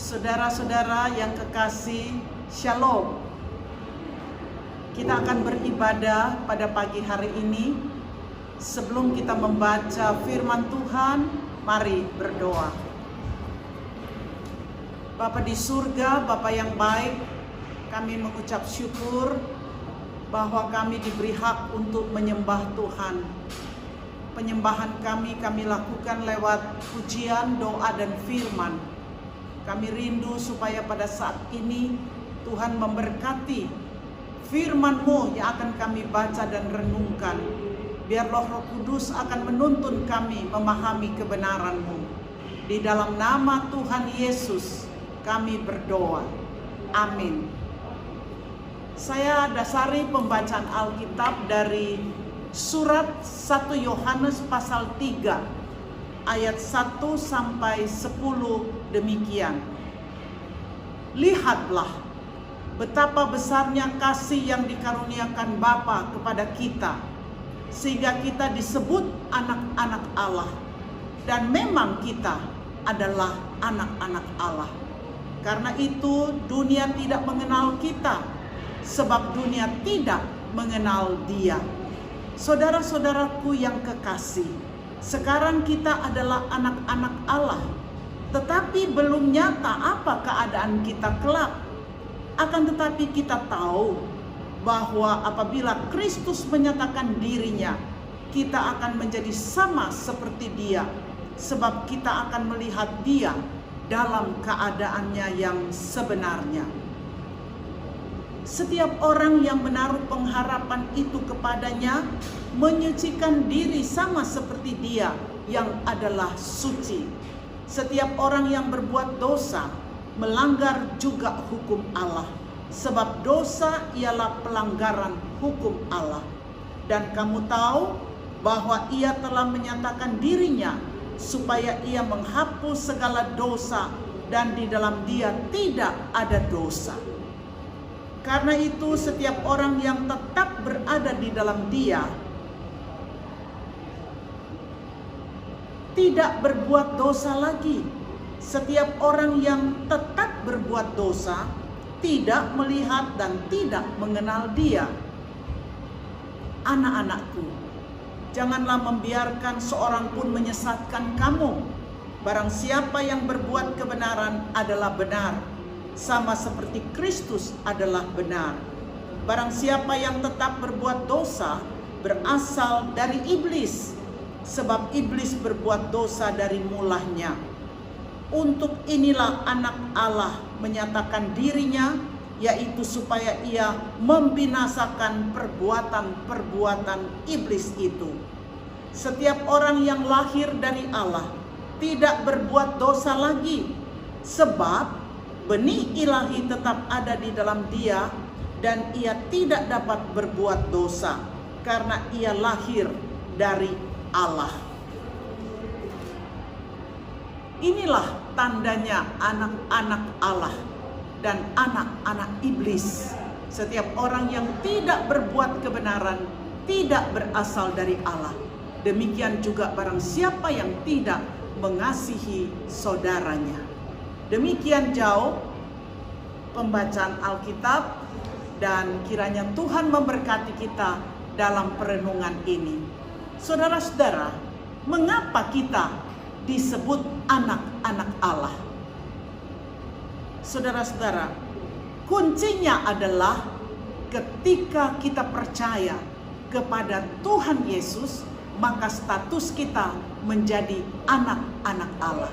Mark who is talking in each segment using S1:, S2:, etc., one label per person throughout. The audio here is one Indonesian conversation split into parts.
S1: Saudara-saudara yang kekasih, Shalom. Kita akan beribadah pada pagi hari ini. Sebelum kita membaca firman Tuhan, mari berdoa. Bapa di surga, Bapa yang baik, kami mengucap syukur bahwa kami diberi hak untuk menyembah Tuhan. Penyembahan kami lakukan lewat pujian, doa, dan firman. Kami rindu supaya pada saat ini Tuhan memberkati firman-Mu yang akan kami baca dan renungkan. Biar Roh Kudus akan menuntun kami memahami kebenaran-Mu. Di dalam nama Tuhan Yesus kami berdoa. Amin. Saya dasari pembacaan Alkitab dari surat 1 Yohanes pasal 3 ayat 1 sampai 10 demikian. Lihatlah betapa besarnya kasih yang dikaruniakan Bapa kepada kita, sehingga kita disebut anak-anak Allah. Dan memang kita adalah anak-anak Allah. Karena itu dunia tidak mengenal kita, sebab dunia tidak mengenal Dia. Saudara-saudaraku yang kekasih, sekarang kita adalah anak-anak Allah, tetapi belum nyata apa keadaan kita kelak. Akan tetapi kita tahu bahwa apabila Kristus menyatakan dirinya, kita akan menjadi sama seperti Dia, sebab kita akan melihat Dia dalam keadaannya yang sebenarnya. Setiap orang yang menaruh pengharapan itu kepadanya menyucikan diri sama seperti Dia yang adalah suci. Setiap orang yang berbuat dosa melanggar juga hukum Allah, sebab dosa ialah pelanggaran hukum Allah. Dan kamu tahu bahwa Ia telah menyatakan dirinya supaya Ia menghapus segala dosa, dan di dalam Dia tidak ada dosa. Karena itu setiap orang yang tetap berada di dalam Dia tidak berbuat dosa lagi. Setiap orang yang tetap berbuat dosa tidak melihat dan tidak mengenal Dia. Anak-anakku, janganlah membiarkan seorang pun menyesatkan kamu. Barang siapa yang berbuat kebenaran adalah benar, sama seperti Kristus adalah benar. Barang siapa yang tetap berbuat dosa berasal dari iblis, sebab iblis berbuat dosa dari mulanya. Untuk inilah anak Allah menyatakan dirinya, yaitu supaya Ia membinasakan perbuatan-perbuatan iblis itu. Setiap orang yang lahir dari Allah tidak berbuat dosa lagi, sebab benih ilahi tetap ada di dalam Dia, dan ia tidak dapat berbuat dosa karena ia lahir dari Allah. Inilah tandanya anak-anak Allah dan anak-anak iblis. Setiap orang yang tidak berbuat kebenaran tidak berasal dari Allah. Demikian juga barang siapa yang tidak mengasihi saudaranya. Demikian jauh pembacaan Alkitab, dan kiranya Tuhan memberkati kita dalam perenungan ini. Saudara-saudara, mengapa kita disebut anak-anak Allah? Saudara-saudara, kuncinya adalah ketika kita percaya kepada Tuhan Yesus, maka status kita menjadi anak-anak Allah.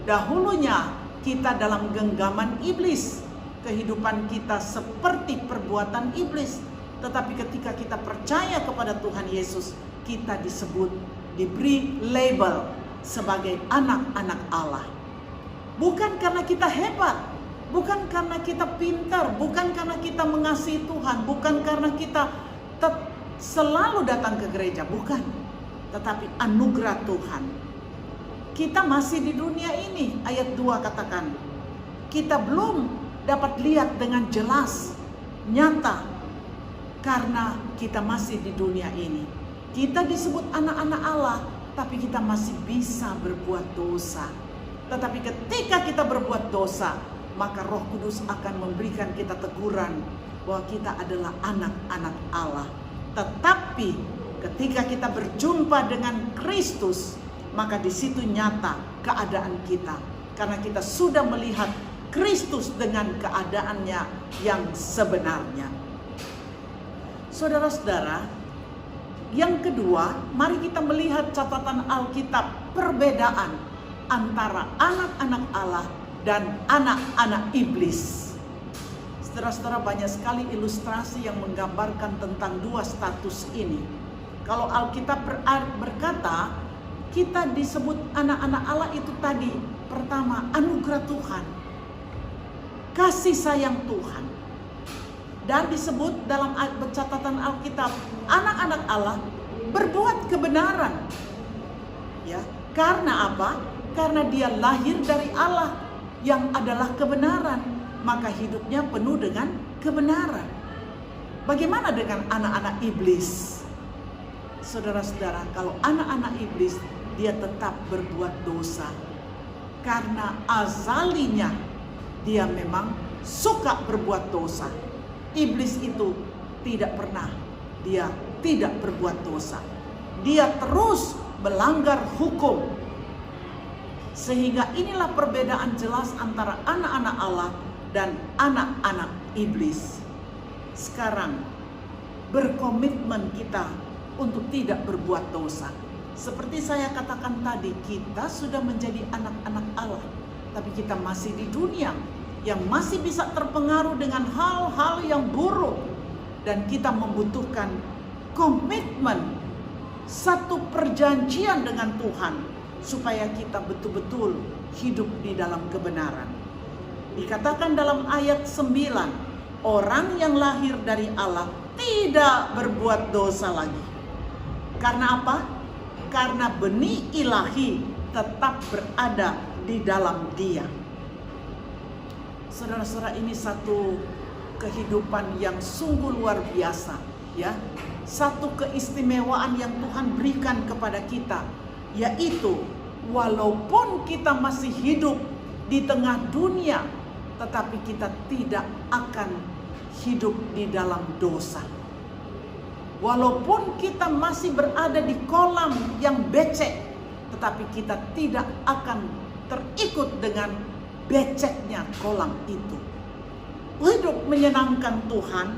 S1: Dahulunya kita dalam genggaman iblis, kehidupan kita seperti perbuatan iblis. Tetapi ketika kita percaya kepada Tuhan Yesus, kita disebut, diberi label sebagai anak-anak Allah. Bukan karena kita hebat, bukan karena kita pintar, bukan karena kita mengasihi Tuhan, bukan karena kita selalu datang ke gereja, bukan. Tetapi anugerah Tuhan. Kita masih di dunia ini, ayat 2 katakan. Kita belum dapat lihat dengan jelas, nyata, karena kita masih di dunia ini. Kita disebut anak-anak Allah, tapi kita masih bisa berbuat dosa. Tetapi ketika kita berbuat dosa, maka Roh Kudus akan memberikan kita teguran bahwa kita adalah anak-anak Allah. Tetapi ketika kita berjumpa dengan Kristus, maka di situ nyata keadaan kita. Karena kita sudah melihat Kristus dengan keadaannya yang sebenarnya. Saudara-saudara, yang kedua, mari kita melihat catatan Alkitab, perbedaan antara anak-anak Allah dan anak-anak iblis. Saudara-saudara, banyak sekali ilustrasi yang menggambarkan tentang dua status ini. Kalau Alkitab berkata, kita disebut anak-anak Allah itu tadi, pertama, anugerah Tuhan, kasih sayang Tuhan. Dan disebut dalam catatan Alkitab, anak-anak Allah berbuat kebenaran. Ya, karena apa? Karena dia lahir dari Allah yang adalah kebenaran, maka hidupnya penuh dengan kebenaran. Bagaimana dengan anak-anak iblis? Saudara-saudara, kalau anak-anak iblis, dia tetap berbuat dosa. Karena azalinya dia memang suka berbuat dosa. Iblis itu tidak pernah, dia tidak berbuat dosa. Dia terus melanggar hukum. Sehingga inilah perbedaan jelas antara anak-anak Allah dan anak-anak iblis. Sekarang berkomitmen kita untuk tidak berbuat dosa. Seperti saya katakan tadi, kita sudah menjadi anak-anak Allah, tapi kita masih di dunia yang masih bisa terpengaruh dengan hal-hal yang buruk. Dan kita membutuhkan komitmen, satu perjanjian dengan Tuhan, supaya kita betul-betul hidup di dalam kebenaran. Dikatakan dalam ayat 9, orang yang lahir dari Allah tidak berbuat dosa lagi. Karena apa? Karena benih ilahi tetap berada di dalam dia. Saudara-saudara, ini satu kehidupan yang sungguh luar biasa, ya. Satu keistimewaan yang Tuhan berikan kepada kita, yaitu walaupun kita masih hidup di tengah dunia, tetapi kita tidak akan hidup di dalam dosa. Walaupun kita masih berada di kolam yang becek, tetapi kita tidak akan terikut dengan beceknya kolam itu. Hidup menyenangkan Tuhan,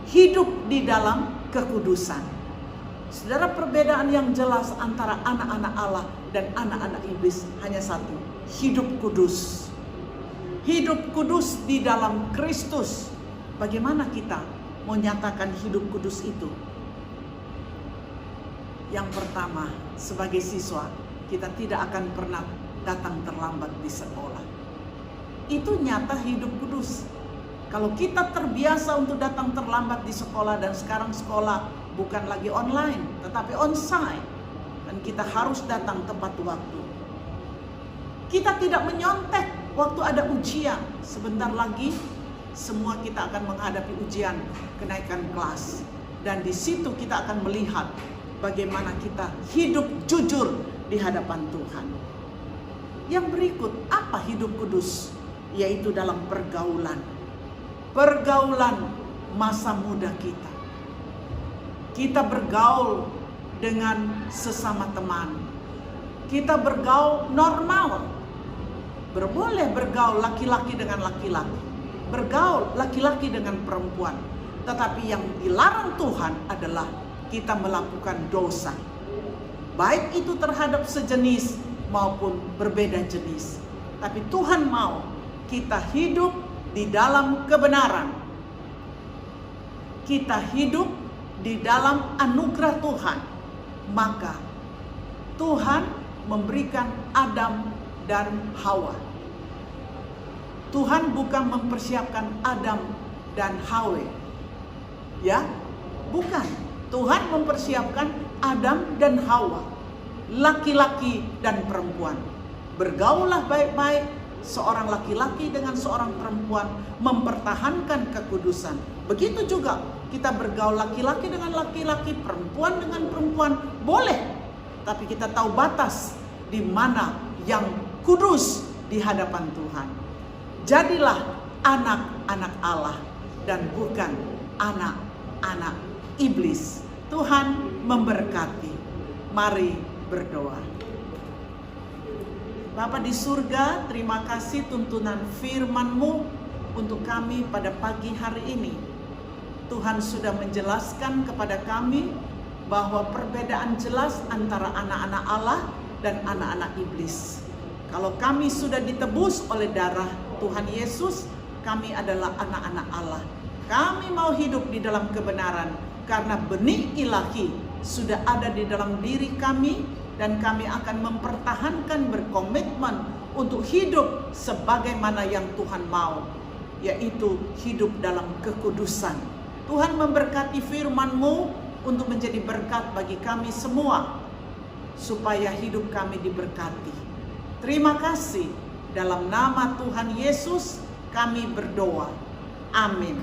S1: hidup di dalam kekudusan. Saudara, perbedaan yang jelas antara anak-anak Allah dan anak-anak iblis hanya satu, hidup kudus. Hidup kudus di dalam Kristus. Bagaimana kita mau nyatakan hidup kudus itu? Yang pertama, sebagai siswa, kita tidak akan pernah datang terlambat di sekolah. Itu nyata hidup kudus. Kalau kita terbiasa untuk datang terlambat di sekolah, dan sekarang sekolah bukan lagi online, tetapi onsite, dan kita harus datang tepat waktu. Kita tidak menyontek waktu ada ujian. Sebentar lagi semua kita akan menghadapi ujian kenaikan kelas, dan di situ kita akan melihat bagaimana kita hidup jujur di hadapan Tuhan. Yang berikut, apa hidup kudus? Yaitu dalam pergaulan. Pergaulan masa muda kita. Kita bergaul dengan sesama teman. Kita bergaul normal. Boleh bergaul laki-laki dengan laki-laki. Bergaul laki-laki dengan perempuan. Tetapi yang dilarang Tuhan adalah kita melakukan dosa. Baik itu terhadap sejenis maupun berbeda jenis. Tapi Tuhan mau kita hidup di dalam kebenaran. Kita hidup di dalam anugerah Tuhan. Maka Tuhan memberikan Adam dan Hawa. Tuhan bukan mempersiapkan Adam dan Hawa. Ya, bukan. Tuhan mempersiapkan Adam dan Hawa, laki-laki dan perempuan. Bergaullah baik-baik, seorang laki-laki dengan seorang perempuan, mempertahankan kekudusan. Begitu juga kita bergaul laki-laki dengan laki-laki, perempuan dengan perempuan, boleh. Tapi kita tahu batas di mana yang kudus di hadapan Tuhan. Jadilah anak-anak Allah dan bukan anak-anak iblis. Tuhan memberkati. Mari berdoa. Bapa di surga, terima kasih tuntunan firman-Mu untuk kami pada pagi hari ini. Tuhan sudah menjelaskan kepada kami bahwa perbedaan jelas antara anak-anak Allah dan anak-anak iblis. Kalau kami sudah ditebus oleh darah Tuhan Yesus, kami adalah anak-anak Allah. Kami mau hidup di dalam kebenaran karena benih ilahi sudah ada di dalam diri kami, dan kami akan mempertahankan, berkomitmen untuk hidup sebagaimana yang Tuhan mau, yaitu hidup dalam kekudusan. Tuhan memberkati firman-Mu untuk menjadi berkat bagi kami semua, supaya hidup kami diberkati. Terima kasih. Dalam nama Tuhan Yesus kami berdoa. Amin.